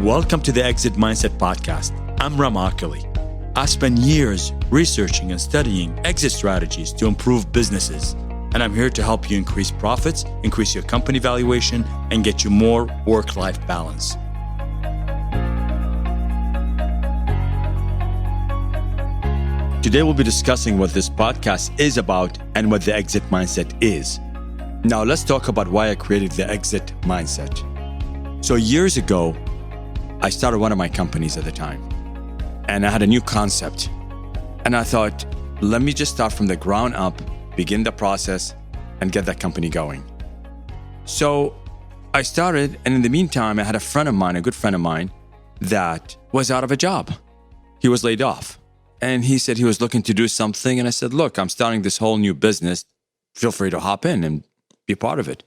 Welcome to the Exit Mindset Podcast. I'm Rem Oculee. I spent years researching and studying exit strategies to improve businesses, and I'm here to help you increase profits, increase your company valuation, and get you more work-life balance. Today we'll be discussing what this podcast is about and what the exit mindset is. Now let's talk about why I created the exit mindset. So years ago, I started one of my companies at the time, and I had a new concept. And I thought, let me just start from the ground up, begin the process, and get that company going. So I started, and in the meantime, I had a good friend of mine, that was out of a job. He was laid off. And he said he was looking to do something. And I said, look, I'm starting this whole new business. Feel free to hop in and be part of it.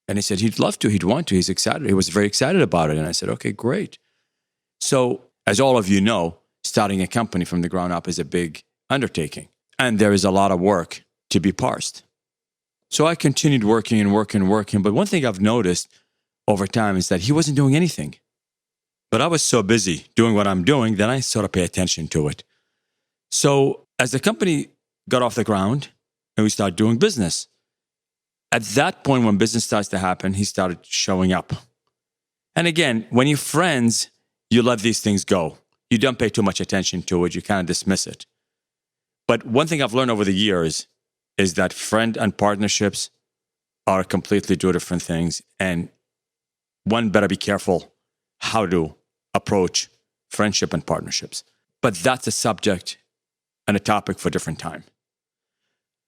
And he said he'd love to, he'd want to, he's excited. He was very excited about it. And I said, okay, great. So as all of you know, starting a company from the ground up is a big undertaking. And there is a lot of work to be parsed. So I continued working. But one thing I've noticed over time is that he wasn't doing anything. But I was so busy doing what I'm doing that I sort of pay attention to it. So as the company got off the ground and we started doing business, at that point when business starts to happen, he started showing up. And again, when you're friends, you let these things go. You don't pay too much attention to it. You kind of dismiss it. But one thing I've learned over the years is that friend and partnerships are completely two different things. And one better be careful how to approach friendship and partnerships. But that's a subject and a topic for a different time.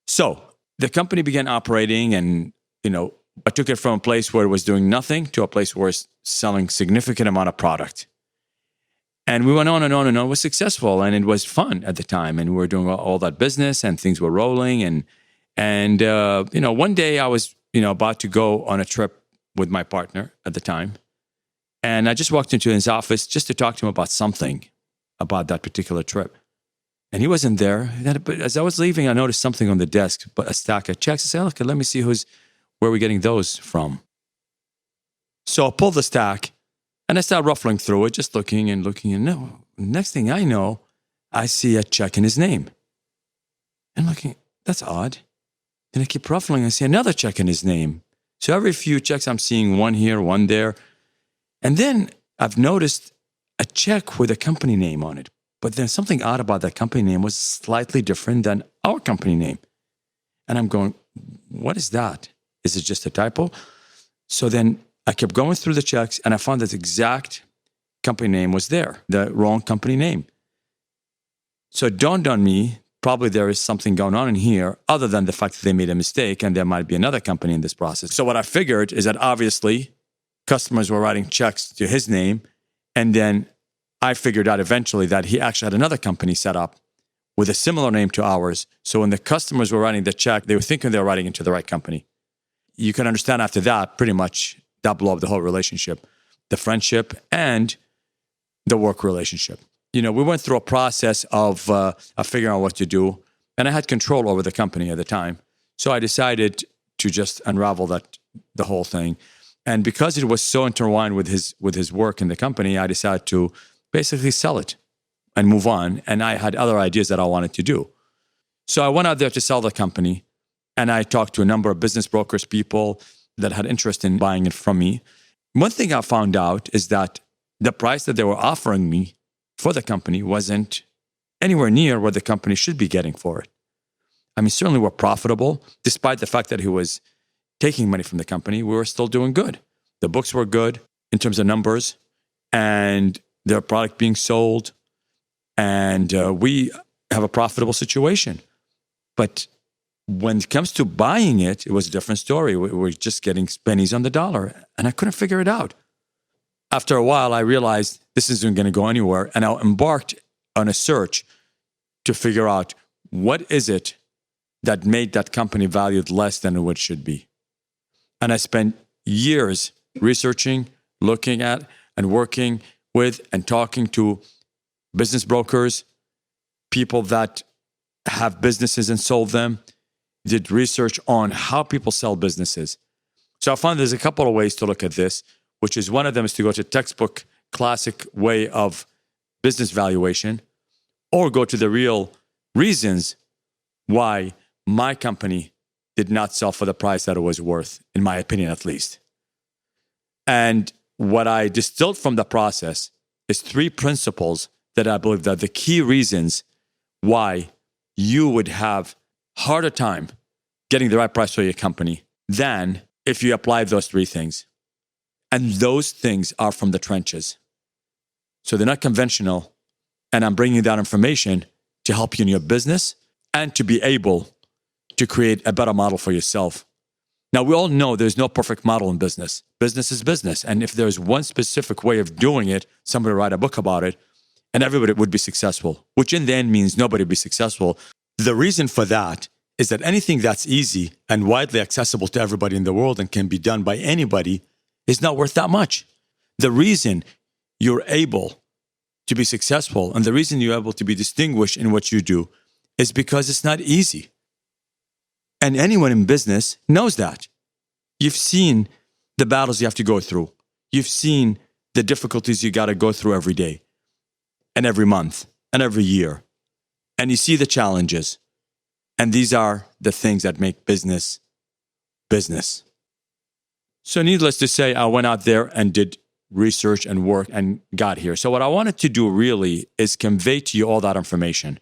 So the company began operating, and I took it from a place where it was doing nothing to a place where it's selling significant amount of product. And we went on and on and on. It was successful, and it was fun at the time. And we were doing all that business, and things were rolling. And one day I was about to go on a trip with my partner at the time, and I just walked into his office just to talk to him about something about that particular trip. And he wasn't there. But as I was leaving, I noticed something on the desk, a stack of checks. I said, look, let me see where we're getting those from. So I pulled the stack and I started ruffling through it, just looking. And no, next thing I know, I see a check in his name. And I'm looking, that's odd. And I keep ruffling. I see another check in his name. So every few checks, I'm seeing one here, one there. And then I've noticed a check with a company name on it. But then something odd about that company name was slightly different than our company name. And I'm going, what is that? Is it just a typo? So then I kept going through the checks and I found that the exact company name was there, the wrong company name. So it dawned on me, probably there is something going on in here other than the fact that they made a mistake and there might be another company in this process. So what I figured is that obviously customers were writing checks to his name, and then I figured out eventually that he actually had another company set up with a similar name to ours. So when the customers were writing the check, they were thinking they were writing into the right company. You can understand after that, pretty much that blew up the whole relationship, the friendship and the work relationship. We went through a process of figuring out what to do, and I had control over the company at the time. So I decided to just unravel the whole thing. And because it was so intertwined with his work in the company, I decided to basically sell it and move on. And I had other ideas that I wanted to do. So I went out there to sell the company, and I talked to a number of business brokers, people that had interest in buying it from me. One thing I found out is that the price that they were offering me for the company wasn't anywhere near what the company should be getting for it. I mean, certainly we're profitable. Despite the fact that he was taking money from the company, we were still doing good. The books were good in terms of numbers, and their product being sold, and we have a profitable situation. But when it comes to buying it, it was a different story. We were just getting pennies on the dollar, and I couldn't figure it out. After a while, I realized this isn't going to go anywhere, and I embarked on a search to figure out what is it that made that company valued less than what it should be. And I spent years researching, looking at, and working with and talking to business brokers, people that have businesses and sold them, did research on how people sell businesses. So I found there's a couple of ways to look at this, which is one of them is to go to textbook classic way of business valuation, or go to the real reasons why my company did not sell for the price that it was worth, in my opinion at least. And what I distilled from the process is 3 principles that I believe that the key reasons why you would have harder time getting the right price for your company than if you apply those 3 things. And those things are from the trenches. So they're not conventional. And I'm bringing that information to help you in your business and to be able to create a better model for yourself. Now, we all know there's no perfect model in business. Business is business. And if there's one specific way of doing it, somebody would write a book about it and everybody would be successful, which in the end means nobody would be successful. The reason for that is that anything that's easy and widely accessible to everybody in the world and can be done by anybody is not worth that much. The reason you're able to be successful and the reason you're able to be distinguished in what you do is because it's not easy. And anyone in business knows that. You've seen the battles you have to go through. You've seen the difficulties you got to go through every day and every month and every year. And you see the challenges. And these are the things that make business business. So needless to say, I went out there and did research and work and got here. So what I wanted to do really is convey to you all that information.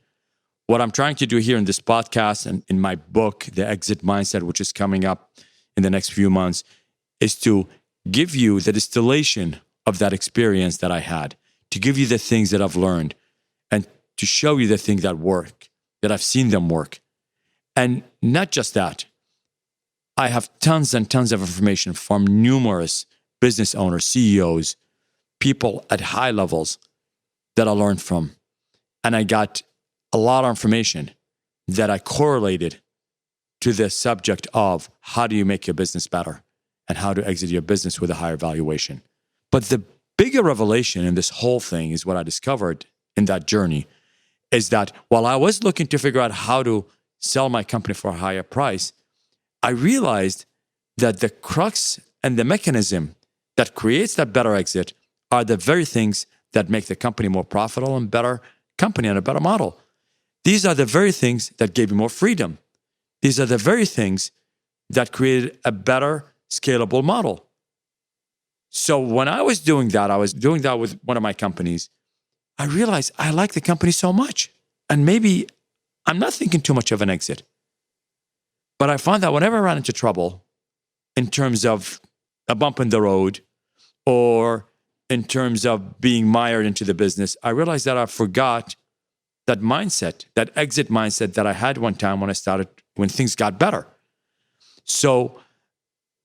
What I'm trying to do here in this podcast and in my book, The Exit Mindset, which is coming up in the next few months, is to give you the distillation of that experience that I had, to give you the things that I've learned, and to show you the things that work, that I've seen them work. And not just that, I have tons and tons of information from numerous business owners, CEOs, people at high levels that I learned from. And I got a lot of information that I correlated to the subject of how do you make your business better and how to exit your business with a higher valuation. But the bigger revelation in this whole thing is what I discovered in that journey is that while I was looking to figure out how to sell my company for a higher price, I realized that the crux and the mechanism that creates that better exit are the very things that make the company more profitable and better company and a better model. These are the very things that gave me more freedom. These are the very things that created a better scalable model. So when I was doing that with one of my companies, I realized I like the company so much. And maybe I'm not thinking too much of an exit. But I found that whenever I ran into trouble in terms of a bump in the road or in terms of being mired into the business, I realized that I forgot that mindset, that exit mindset that I had one time when things got better. So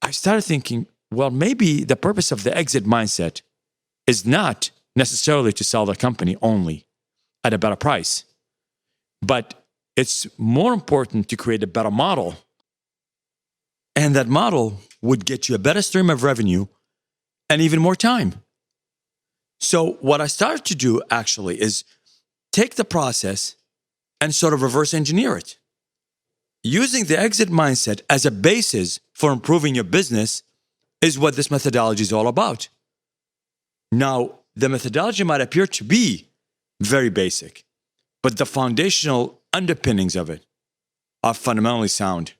I started thinking, well, maybe the purpose of the exit mindset is not necessarily to sell the company only at a better price, but it's more important to create a better model. And that model would get you a better stream of revenue and even more time. So what I started to do actually is take the process and sort of reverse engineer it. Using the exit mindset as a basis for improving your business is what this methodology is all about. Now, the methodology might appear to be very basic, but the foundational underpinnings of it are fundamentally sound.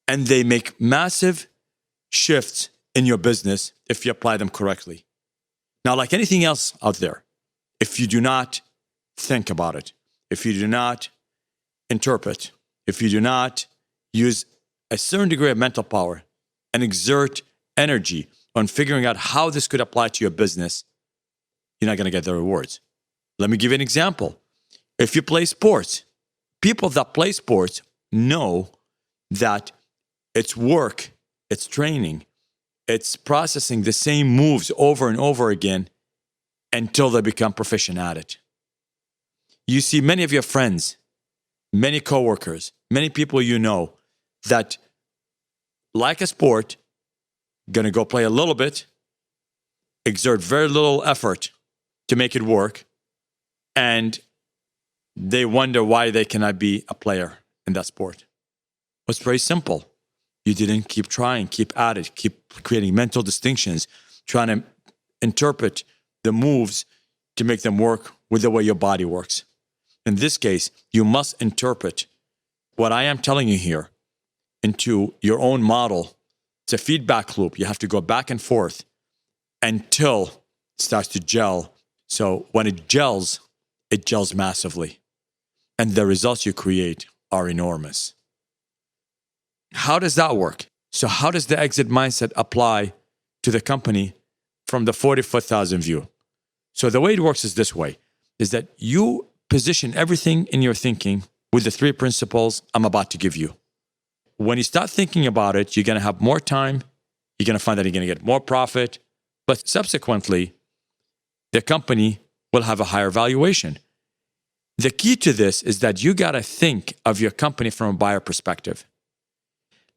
And they make massive shifts in your business if you apply them correctly. Now, like anything else out there, if you do not think about it, if you do not interpret, if you do not use a certain degree of mental power and exert energy on figuring out how this could apply to your business, you're not going to get the rewards. Let me give you an example. If you play sports, people that play sports know that it's work, it's training, it's processing the same moves over and over again until they become proficient at it. You see many of your friends, many coworkers, many people you know that like a sport, gonna go play a little bit, exert very little effort to make it work, and they wonder why they cannot be a player in that sport. It's very simple. You didn't keep trying, keep at it, keep creating mental distinctions, trying to interpret the moves to make them work with the way your body works. In this case, you must interpret what I am telling you here into your own model. It's a feedback loop. You have to go back and forth until it starts to gel. So when it gels massively. And the results you create are enormous. How does that work? So how does the exit mindset apply to the company from the 40,000 view? So the way it works is this way, is that you position everything in your thinking with the 3 principles I'm about to give you. When you start thinking about it, you're going to have more time. You're going to find that you're going to get more profit. But subsequently, the company will have a higher valuation. The key to this is that you got to think of your company from a buyer perspective.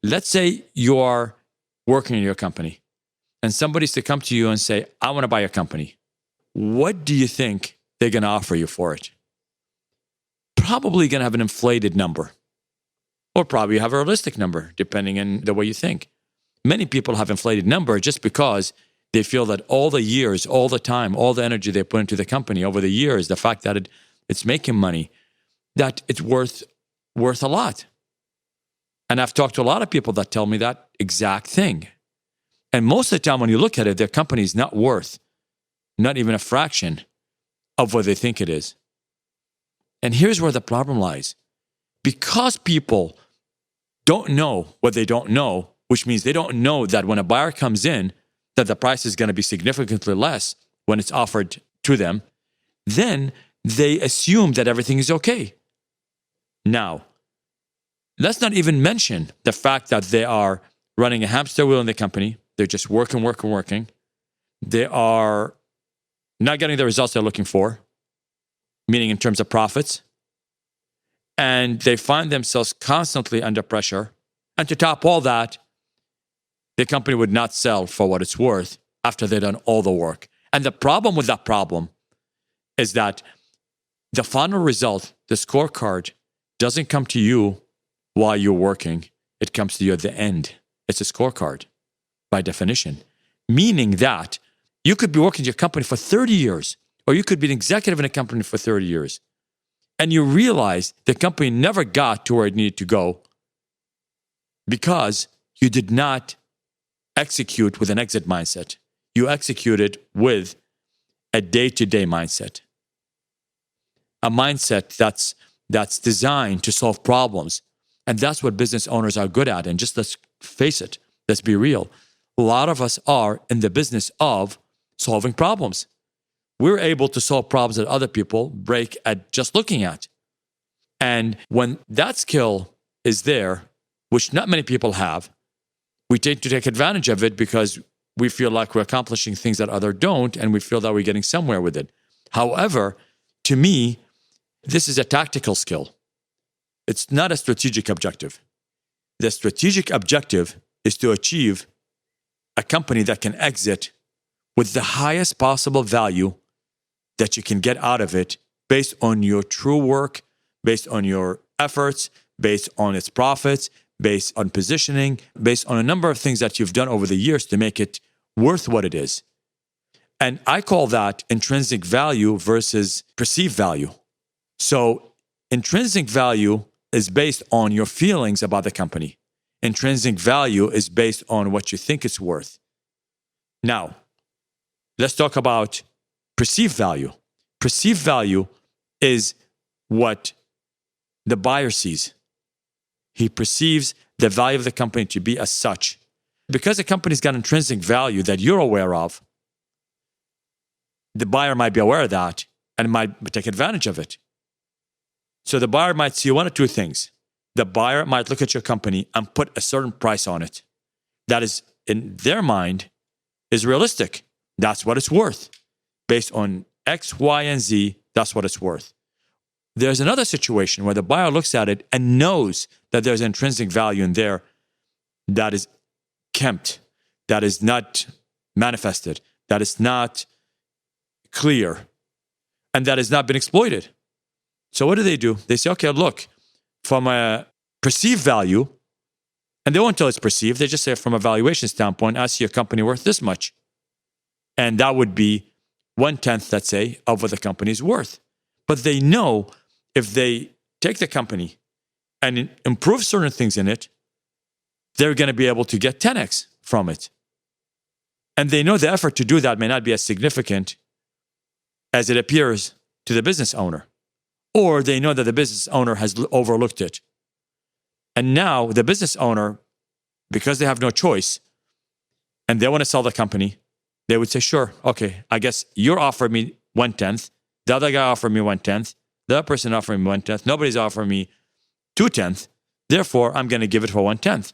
Let's say you are working in your company and somebody's to come to you and say, I want to buy your company. What do you think they're going to offer you for it? Probably going to have an inflated number, or probably have a realistic number, depending on the way you think. Many people have inflated number just because they feel that all the years, all the time, all the energy they put into the company over the years, the fact that it's making money, that it's worth a lot. And I've talked to a lot of people that tell me that exact thing. And most of the time when you look at it, their company is not worth, not even a fraction of what they think it is. And here's where the problem lies. Because people don't know what they don't know, which means they don't know that when a buyer comes in, that the price is going to be significantly less when it's offered to them, then they assume that everything is okay. Now, let's not even mention the fact that they are running a hamster wheel in the company. They're just working. They are not getting the results they're looking for, meaning in terms of profits. And they find themselves constantly under pressure. And to top all that, the company would not sell for what it's worth after they've done all the work. And the problem with that problem is that the final result, the scorecard, doesn't come to you while you're working. It comes to you at the end. It's a scorecard by definition, meaning that you could be working at your company for 30 years, or you could be an executive in a company for 30 years, and you realize the company never got to where it needed to go because you did not execute with an exit mindset. You executed with a day-to-day mindset, a mindset that's designed to solve problems. And that's what business owners are good at. And just let's face it, let's be real. A lot of us are in the business of solving problems. We're able to solve problems that other people break at just looking at. And when that skill is there, which not many people have, we tend to take advantage of it because we feel like we're accomplishing things that others don't, and we feel that we're getting somewhere with it. However, to me, this is a tactical skill. It's not a strategic objective. The strategic objective is to achieve a company that can exit with the highest possible value that you can get out of it based on your true work, based on your efforts, based on its profits, based on positioning, based on a number of things that you've done over the years to make it worth what it is. And I call that intrinsic value versus perceived value. So intrinsic value is based on your feelings about the company. Intrinsic value is based on what you think it's worth. Now, let's talk about perceived value. Perceived value is what the buyer sees. He perceives the value of the company to be as such. Because the company's got intrinsic value that you're aware of, the buyer might be aware of that and might take advantage of it. So the buyer might see one of two things. The buyer might look at your company and put a certain price on it. That is, in their mind, is realistic. That's what it's worth. Based on X, Y, and Z, that's what it's worth. There's another situation where the buyer looks at it and knows that there's intrinsic value in there that is kempt, that is not manifested, that is not clear, and that has not been exploited. So what do? They say, okay, look, from a perceived value, and they won't tell it's perceived, they just say from a valuation standpoint, I see your company worth this much. And that would be 1/10, let's say, of what the company is worth. But they know if they take the company and improve certain things in it, they're going to be able to get 10x from it. And they know the effort to do that may not be as significant as it appears to the business owner. Or they know that the business owner has overlooked it. And now the business owner, because they have no choice, and they want to sell the company, they would say, sure, okay, I guess you're offering me 1/10. The other guy offered me 1/10. The other person offered me 1/10. Nobody's offering me 2/10. Therefore, I'm going to give it for 1/10.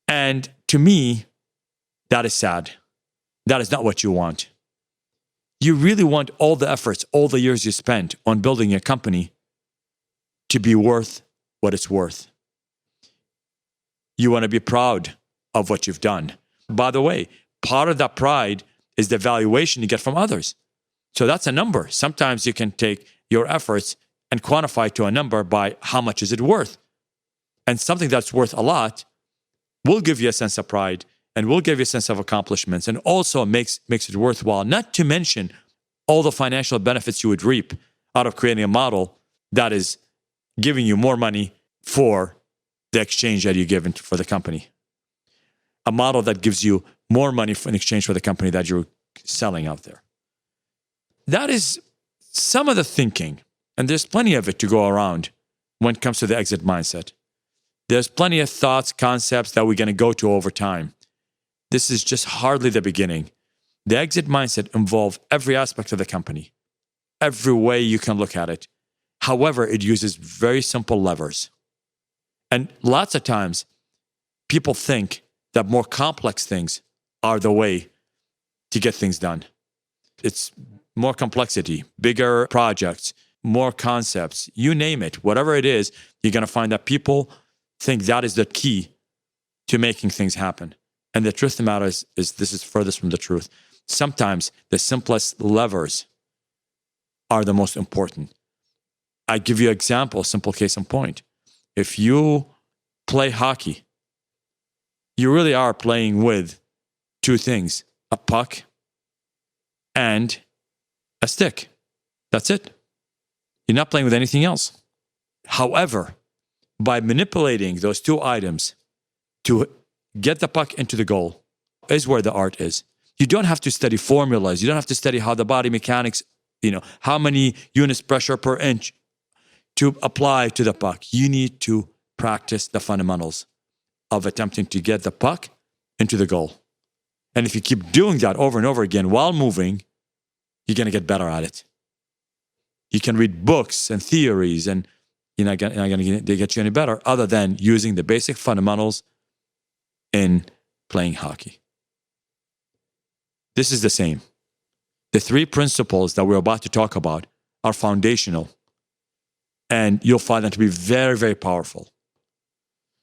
And to me, that is sad. That is not what you want. You really want all the efforts, all the years you spent on building your company to be worth what it's worth. You want to be proud of what you've done. By the way, part of that pride is the valuation you get from others. So that's a number. Sometimes you can take your efforts and quantify to a number by how much is it worth. And something that's worth a lot will give you a sense of pride and will give you a sense of accomplishments and also makes it worthwhile, not to mention all the financial benefits you would reap out of creating a model that is giving you more money for the exchange that you give for the company. A model that gives you more money in exchange for the company that you're selling out there. That is some of the thinking, and there's plenty of it to go around when it comes to the exit mindset. There's plenty of thoughts, concepts that we're going to go to over time. This is just hardly the beginning. The exit mindset involves every aspect of the company, every way you can look at it. However, it uses very simple levers. And lots of times, people think that more complex things are the way to get things done. It's more complexity, bigger projects, more concepts, you name it. Whatever it is, you're going to find that people think that is the key to making things happen. And the truth of the matter is this is furthest from the truth. Sometimes the simplest levers are the most important. I give you an example, simple case in point. If you play hockey, you really are playing with two things, a puck and a stick. That's it. You're not playing with anything else. However, by manipulating those two items to get the puck into the goal is where the art is. You don't have to study formulas. You don't have to study how the body mechanics, how many units pressure per inch to apply to the puck. You need to practice the fundamentals of attempting to get the puck into the goal. And if you keep doing that over and over again while moving, you're going to get better at it. You can read books and theories and you're not going to get you any better other than using the basic fundamentals in playing hockey. This is the same. The three principles that we're about to talk about are foundational, and you'll find them to be very, very powerful.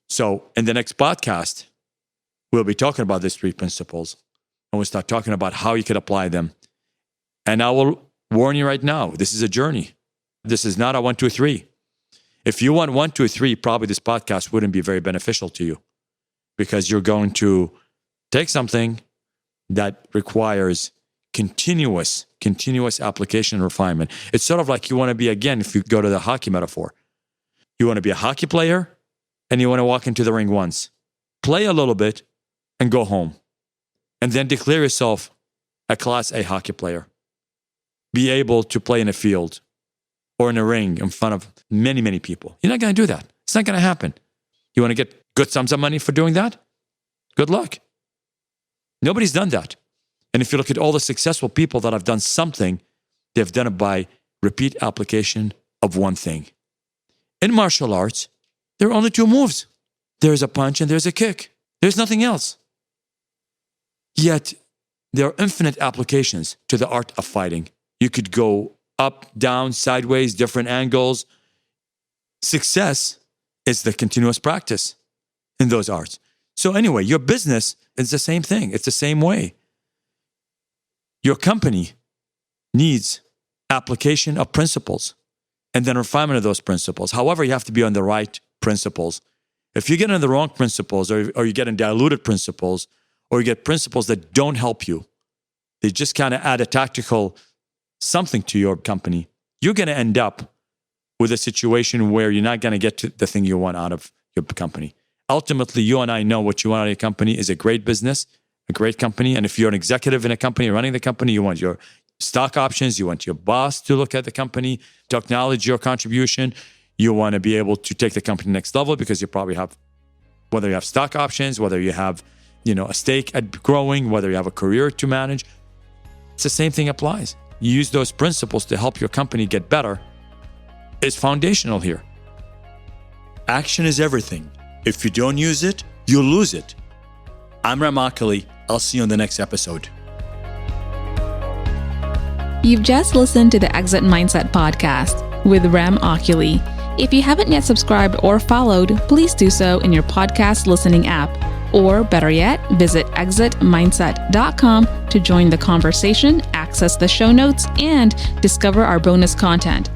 So in the next podcast, we'll be talking about these three principles, and we'll start talking about how you could apply them. And I will warn you right now, this is a journey. This is not a 1, 2, 3. If you want 1, 2, 3, probably this podcast wouldn't be very beneficial to you because you're going to take something that requires continuous application and refinement. It's sort of like you want to be, again, if you go to the hockey metaphor, you want to be a hockey player and you want to walk into the ring once, play a little bit and go home. And then declare yourself a Class A hockey player. Be able to play in a field or in a ring in front of many, many people. You're not going to do that. It's not going to happen. You want to get good sums of money for doing that? Good luck. Nobody's done that. And if you look at all the successful people that have done something, they've done it by repeat application of one thing. In martial arts, there are only two moves. There's a punch and there's a kick. There's nothing else. Yet, there are infinite applications to the art of fighting. You could go up, down, sideways, different angles. Success is the continuous practice in those arts. So anyway, your business is the same thing. It's the same way. Your company needs application of principles and then refinement of those principles. However, you have to be on the right principles. If you get on the wrong principles or you get in diluted principles or you get principles that don't help you, they just kind of add a tactical something to your company, you're going to end up with a situation where you're not going to get to the thing you want out of your company. Ultimately, you and I know what you want out of your company is a great business, a great company. And if you're an executive in a company running the company, you want your stock options, you want your boss to look at the company, to acknowledge your contribution. You want to be able to take the company next level because you probably have, whether you have stock options, whether you have, a stake at growing, whether you have a career to manage. It's the same thing applies. You use those principles to help your company get better. It's foundational here. Action is everything. If you don't use it, you'll lose it. I'm Rem Oculee. I'll see you on the next episode. You've just listened to the Exit Mindset podcast with Rem Oculee. If you haven't yet subscribed or followed, please do so in your podcast listening app. Or better yet, visit exitmindset.com to join the conversation, access the show notes, and discover our bonus content.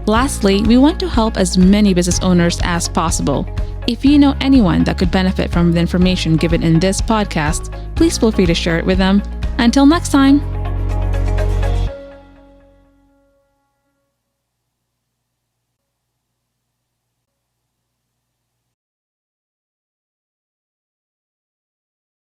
Lastly, we want to help as many business owners as possible. If you know anyone that could benefit from the information given in this podcast, please feel free to share it with them. Until next time.